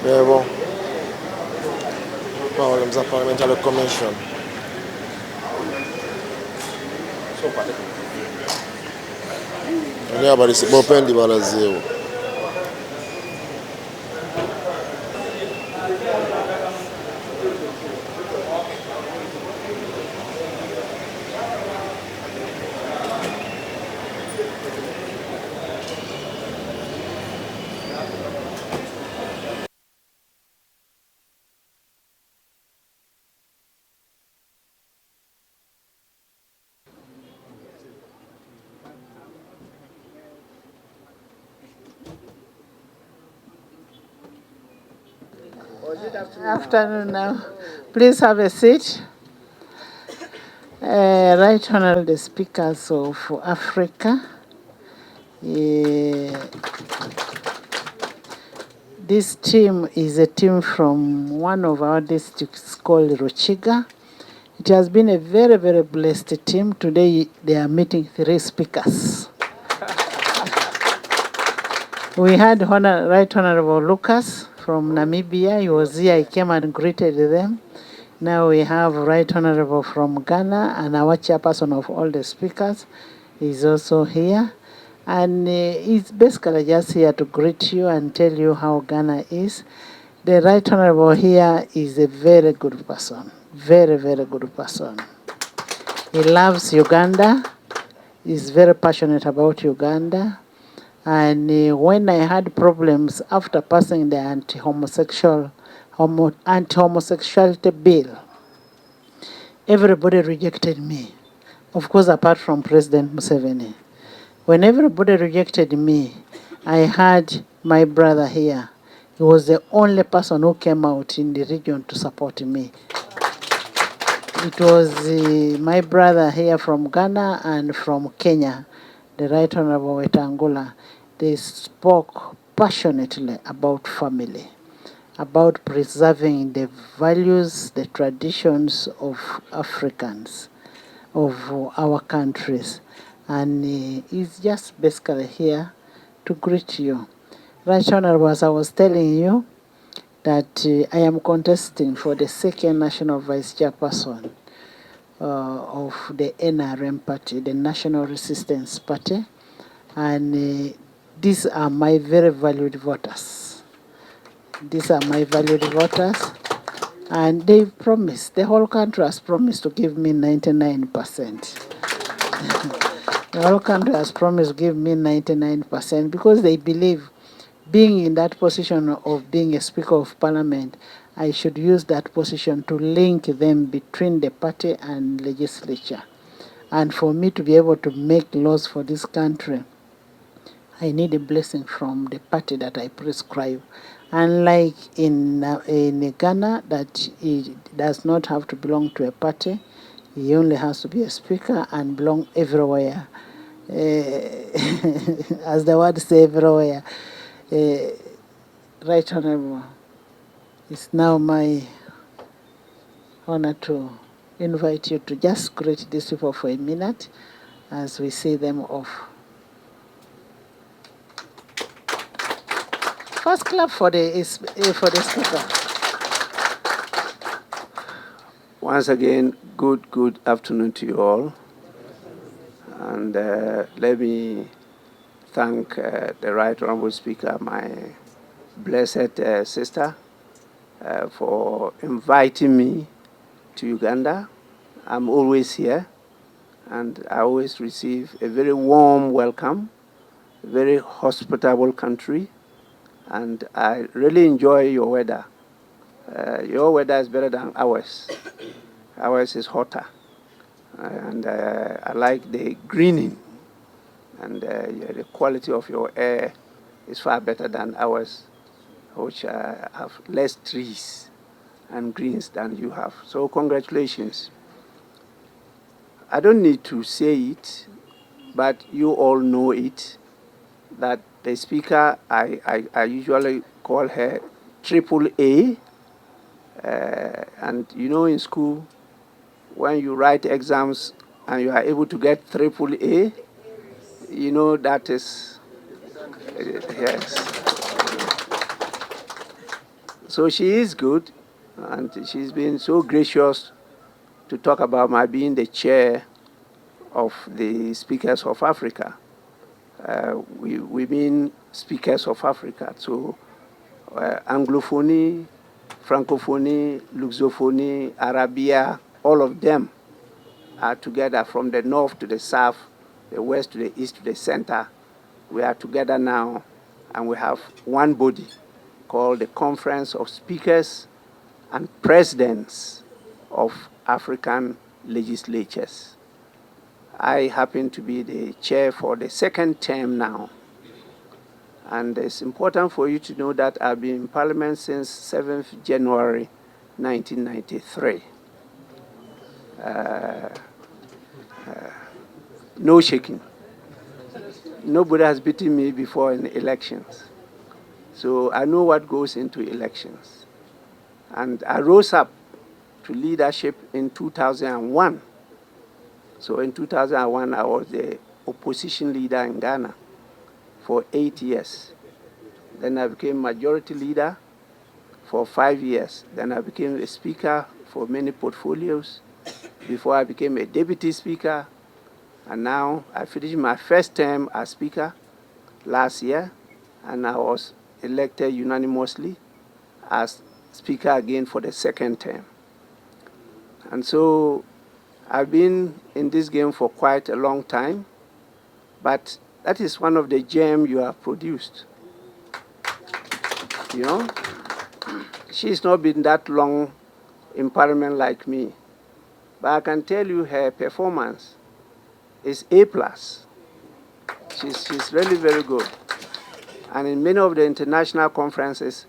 Mais bon, problème za parliamentary commission. Ni habari sibopendi balaziwa. Afternoon now. Please have a seat. Right Honorable the Speakers of Africa. This team is a team from one of our districts called Ruchiga. It has been a very, very blessed team. Today they are meeting 3 speakers. We had Right Honorable Lucas from Namibia. He was here, he came and greeted them. Now we have Right Honorable from Ghana, and our chairperson of all the speakers is also here. And he's basically just here to greet you and tell you how Ghana is. The Right Honorable here is a very good person, very, very good person. He loves Uganda, he's very passionate about Uganda. And when I had problems after passing the anti-homosexuality bill, everybody rejected me. Of course, apart from President Museveni. When everybody rejected me, I had my brother here. He was the only person who came out in the region to support me. It was my brother here from Ghana and from Kenya, the Right Honorable Wetangula. They spoke passionately about family, about preserving the values, the traditions of Africans, of our countries. And he's just basically here to greet you. Right Honorable, as I was telling you, that I am contesting for the second national vice chairperson of the NRM party, the National Resistance Party. And these are my very valued voters. These are my valued voters. And they promised, the whole country has promised to give me 99%. The whole country has promised to give me 99% because they believe being in that position of being a Speaker of Parliament, I should use that position to link them between the party and legislature. And for me to be able to make laws for this country, I need a blessing from the party that I prescribe. Unlike in Ghana, that he does not have to belong to a party, he only has to be a speaker and belong everywhere. As the word says, everywhere. Right Honorable, it's now my honor to invite you to just greet these people for a minute as we see them off. First clap for the speaker. Once again, good afternoon to you all. And let me thank the Right Honorable Speaker, my blessed sister, for inviting me to Uganda. I'm always here, and I always receive a very warm welcome, a very hospitable country, and I really enjoy your weather. Your weather is better than ours. Ours is hotter. And I like the greening, and the quality of your air is far better than ours, which have less trees and greens than you have. So congratulations. I don't need to say it, but you all know it, that the speaker, I usually call her Triple A. And you know, in school, when you write exams and you are able to get Triple A, you know that is, yes. So she is good, and she's been so gracious to talk about my being the chair of the Speakers of Africa. We mean Speakers of Africa. So Anglophonie, Francophonie, Luxophonie, Arabia, all of them are together from the north to the south, the west to the east to the center. We are together now, and we have one body called the Conference of Speakers and Presidents of African Legislatures. I happen to be the chair for the second term now. And it's important for you to know that I've been in Parliament since 7th January 1993. No shaking. Nobody has beaten me before in elections. So I know what goes into elections. And I rose up to leadership in 2001. So in 2001, I was the opposition leader in Ghana for 8 years. Then I became majority leader for 5 years. Then I became a speaker for many portfolios before I became a deputy speaker. And now I finished my first term as speaker last year, and I was elected unanimously as speaker again for the second term. And so I've been in this game for quite a long time, but that is one of the gems you have produced. You know, she's not been that long in Parliament like me, but I can tell you her performance is A+. She's really very good. And in many of the international conferences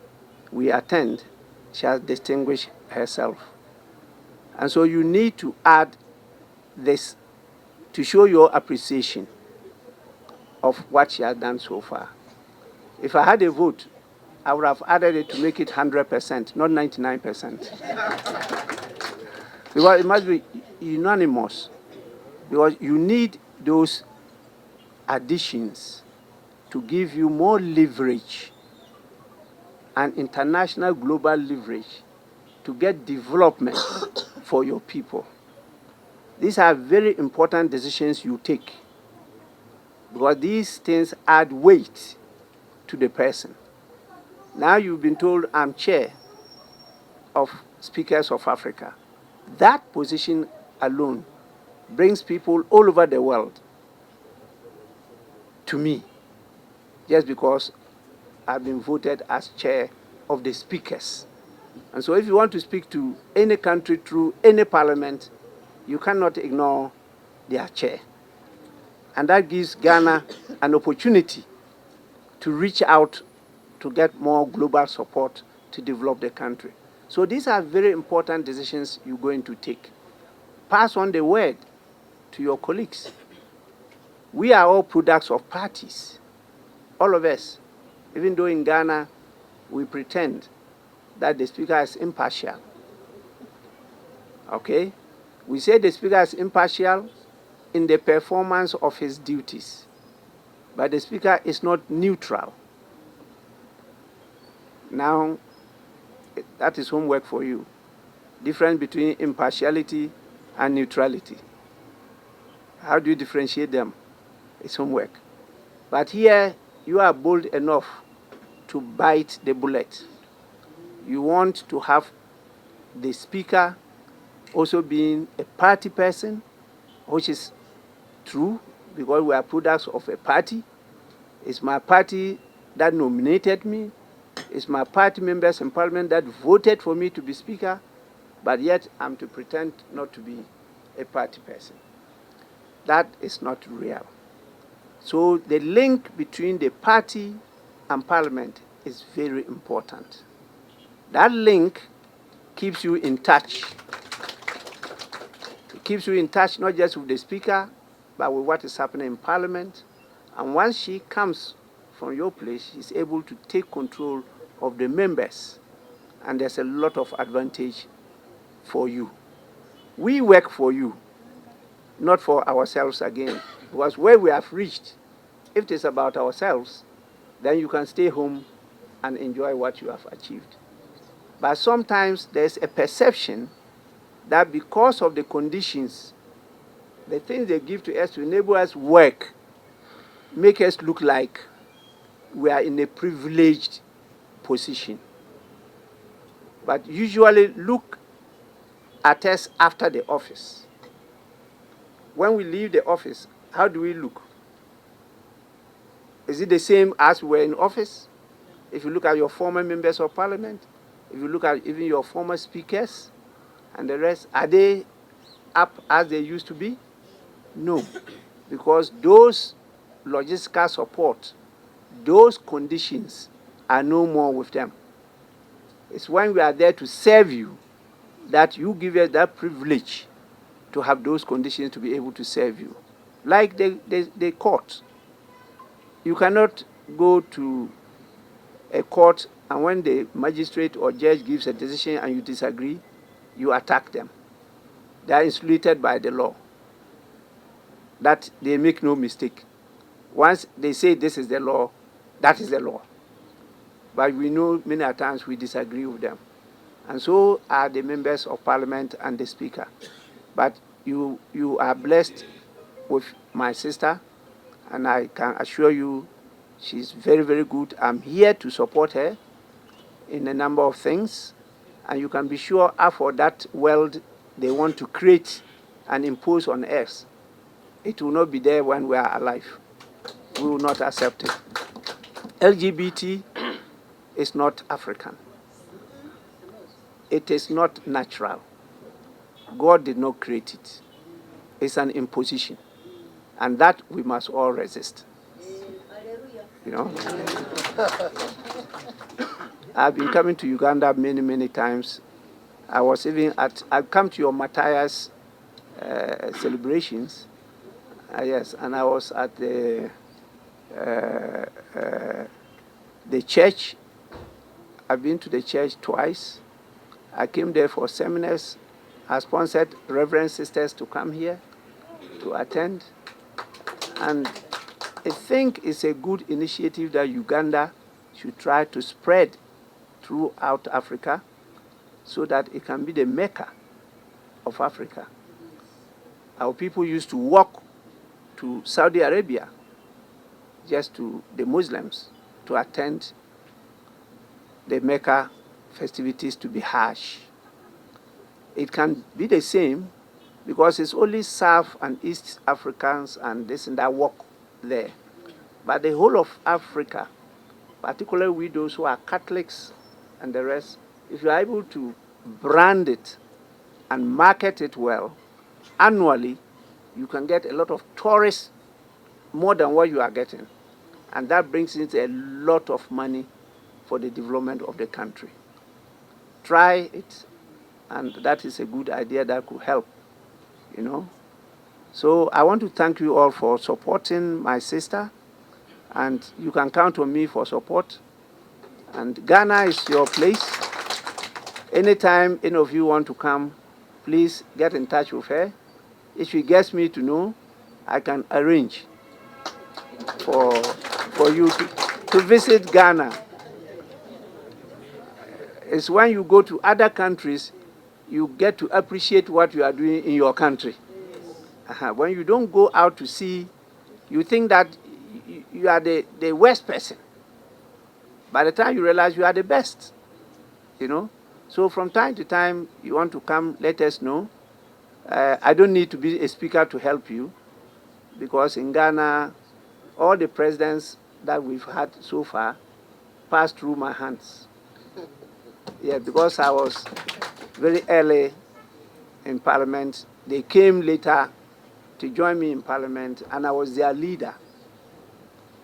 we attend, she has distinguished herself. And so you need to add this to show your appreciation of what she has done so far. If I had a vote, I would have added it to make it 100%, not 99%. Because it must be unanimous. Because you need those additions to give you more leverage and international global leverage to get development for your people. These are very important decisions you take, because these things add weight to the person. Now you've been told I'm chair of Speakers of Africa. That position alone brings people all over the world to me, just because I've been voted as chair of the speakers. And so if you want to speak to any country through any parliament, you cannot ignore their chair. And that gives Ghana an opportunity to reach out to get more global support to develop the country. So these are very important decisions you're going to take. Pass on the word to your colleagues. We are all products of parties, all of us. Even though in Ghana we pretend that the speaker is impartial. Okay? We say the speaker is impartial in the performance of his duties, but the speaker is not neutral. Now, that is homework for you. Difference between impartiality and neutrality. How do you differentiate them? It's homework. But here, you are bold enough to bite the bullet. You want to have the speaker also being a party person, which is true, because we are products of a party. It's my party that nominated me. It's my party members in parliament that voted for me to be speaker, but yet I'm to pretend not to be a party person. That is not real. So the link between the party and parliament is very important. That link keeps you in touch. It keeps you in touch not just with the speaker, but with what is happening in parliament. And once she comes from your place, she's able to take control of the members. And there's a lot of advantage for you. We work for you, not for ourselves again. Because where we have reached, if it is about ourselves, then you can stay home and enjoy what you have achieved. But sometimes there's a perception that because of the conditions, the things they give to us to enable us work, make us look like we are in a privileged position. But usually look at us after the office. When we leave the office, how do we look? Is it the same as we were in office? If you look at your former members of parliament, if you look at even your former speakers and the rest, are they up as they used to be? No, because those logistical support, those conditions are no more with them. It's when we are there to serve you that you give us that privilege to have those conditions to be able to serve you. Like the court. You cannot go to a court and when the magistrate or judge gives a decision and you disagree, you attack them. They are insulated by the law. That they make no mistake. Once they say this is the law, that is the law. But we know many times we disagree with them. And so are the members of parliament and the speaker. But you are blessed with my sister, and I can assure you she's very, very good. I'm here to support her in a number of things, and you can be sure for that world they want to create and impose on us, it will not be there when we are alive. We will not accept it. LGBT is not African. It is not natural. God did not create it. It's an imposition. And that we must all resist. You know? I've been coming to Uganda many, many times. I've come to your Matthias celebrations. Yes, and I was at the church. I've been to the church twice. I came there for seminars. I sponsored Reverend Sisters to come here to attend. And I think it's a good initiative that Uganda should try to spread throughout Africa so that it can be the Mecca of Africa. Our people used to walk to Saudi Arabia, just to the Muslims, to attend the Mecca festivities to be Hajj. It can be the same because it's only South and East Africans and this and that walk there. But the whole of Africa, particularly with those who are Catholics and the rest, if you are able to brand it and market it well, annually, you can get a lot of tourists, more than what you are getting. And that brings in a lot of money for the development of the country. Try it, and that is a good idea that could help, you know. So I want to thank you all for supporting my sister, and you can count on me for support. And Ghana is your place. Anytime any of you want to come, please get in touch with her. If she gets me to know, I can arrange for you to visit Ghana. It's when you go to other countries, you get to appreciate what you are doing in your country. When you don't go out to see, you think that you are the worst person. By the time you realize you are the best, you know. So from time to time, you want to come, let us know. I don't need to be a speaker to help you, because in Ghana, all the presidents that we've had so far passed through my hands. Yeah, because I was very early in Parliament. They came later to join me in Parliament, and I was their leader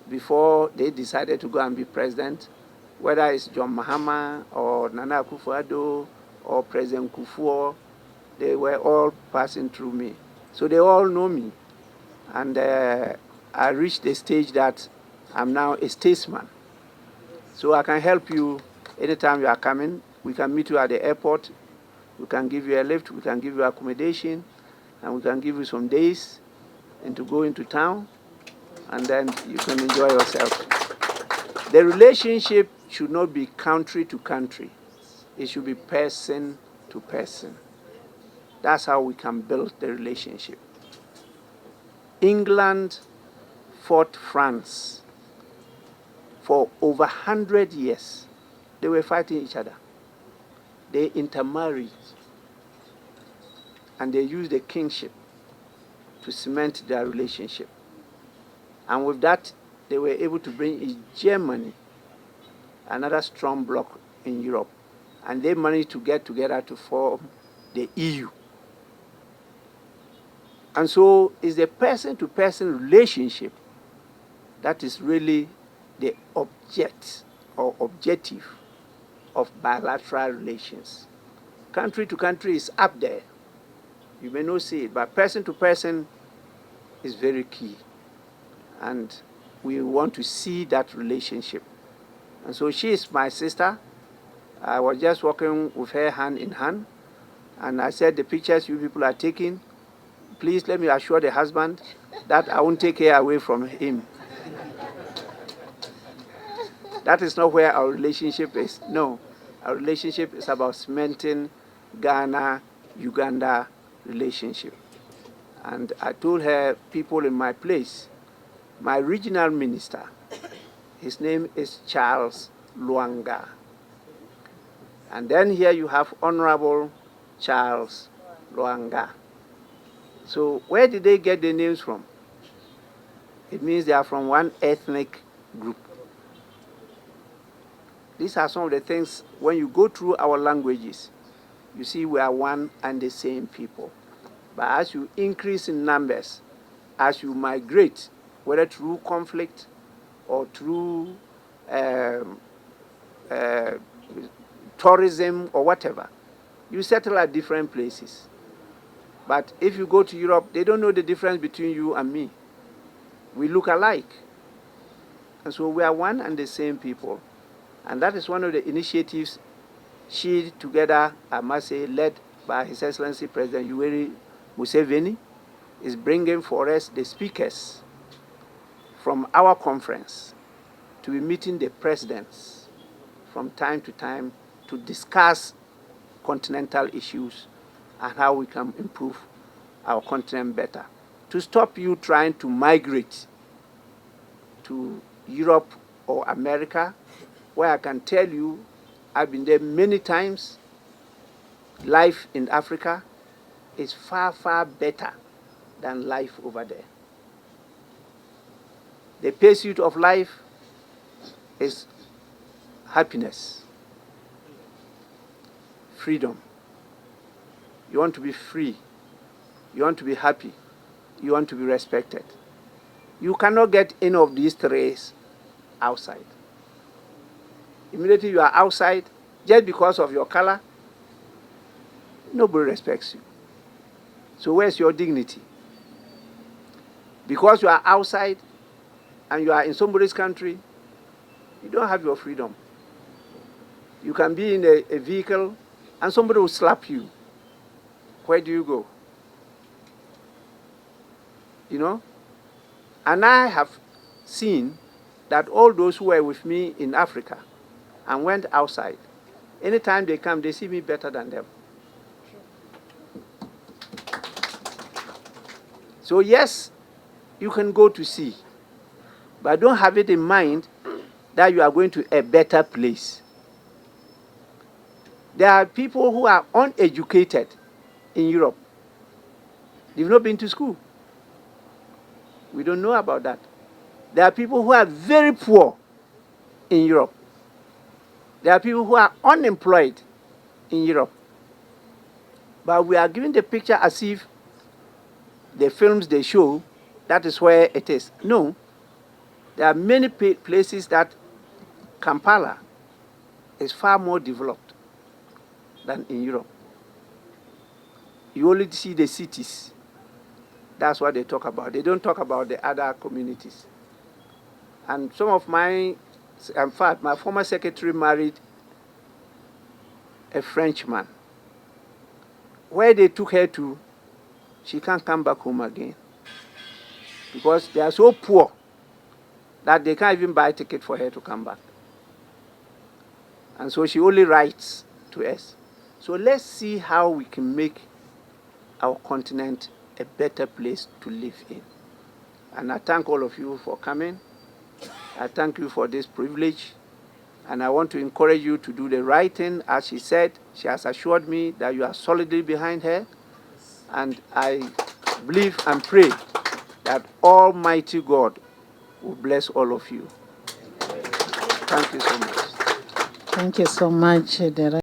before they decided to go and be president, whether it's John Mahama or Nana Akufo-Addo or President Kufuor. They were all passing through me. So they all know me. And I reached the stage that I'm now a statesman. So I can help you anytime you are coming. We can meet you at the airport. We can give you a lift. We can give you accommodation. And we can give you some days and to go into town. And then you can enjoy yourself. The relationship should not be country to country. It should be person to person. That's how we can build the relationship. England fought France for over 100 years. They were fighting each other. They intermarried and they used the kingship to cement their relationship. And with that, they were able to bring in Germany, another strong bloc in Europe. And they managed to get together to form the EU. And so it's the person-to-person relationship that is really the object or objective of bilateral relations. Country to country is up there. You may not see it, but person to person is very key. And we want to see that relationship. And so she is my sister. I was just walking with her hand in hand. And I said, the pictures you people are taking, please let me assure the husband that I won't take her away from him. That is not where our relationship is. No, our relationship is about cementing Ghana-Uganda relationship. And I told her, people in my place, my regional minister, his name is Charles Luanga. And then here you have Honorable Charles Luanga. So where did they get the names from? It means they are from one ethnic group. These are some of the things, when you go through our languages, you see we are one and the same people. But as you increase in numbers, as you migrate, whether through conflict or through tourism or whatever, you settle at different places. But if you go to Europe, they don't know the difference between you and me. We look alike. And so we are one and the same people. And that is one of the initiatives she, together, I must say, led by His Excellency President Yoweri Museveni, is bringing for us the speakers from our conference to be meeting the presidents from time to time to discuss continental issues and how we can improve our continent better. To stop you trying to migrate to Europe or America, where I can tell you, I've been there many times, life in Africa is far, far better than life over there. The pursuit of life is happiness, freedom. You want to be free. You want to be happy. You want to be respected. You cannot get any of these three outside. Immediately you are outside, just because of your color, nobody respects you. So where's your dignity? Because you are outside and you are in somebody's country, you don't have your freedom. You can be in a vehicle and somebody will slap you. Where do you go? You know? And I have seen that all those who were with me in Africa and went outside, anytime they come, they see me better than them. So yes, you can go to sea, but don't have it in mind that you are going to a better place. There are people who are uneducated in Europe. They've not been to school. We don't know about that. There are people who are very poor in Europe. There are people who are unemployed in Europe. But we are giving the picture as if the films they show, that is where it is. No. There are many places that Kampala is far more developed than in Europe. You only see the cities. That's what they talk about. They don't talk about the other communities. And some of my, in fact, my former secretary married a Frenchman. Where they took her to, she can't come back home again. Because they are so poor that they can't even buy a ticket for her to come back. And so she only writes to us. So let's see how we can make our continent a better place to live in. And I thank all of you for coming. I thank you for this privilege. And I want to encourage you to do the right thing. As she said, she has assured me that you are solidly behind her. And I believe and pray that Almighty God will bless all of you. Thank you so much. Thank you so much, Director.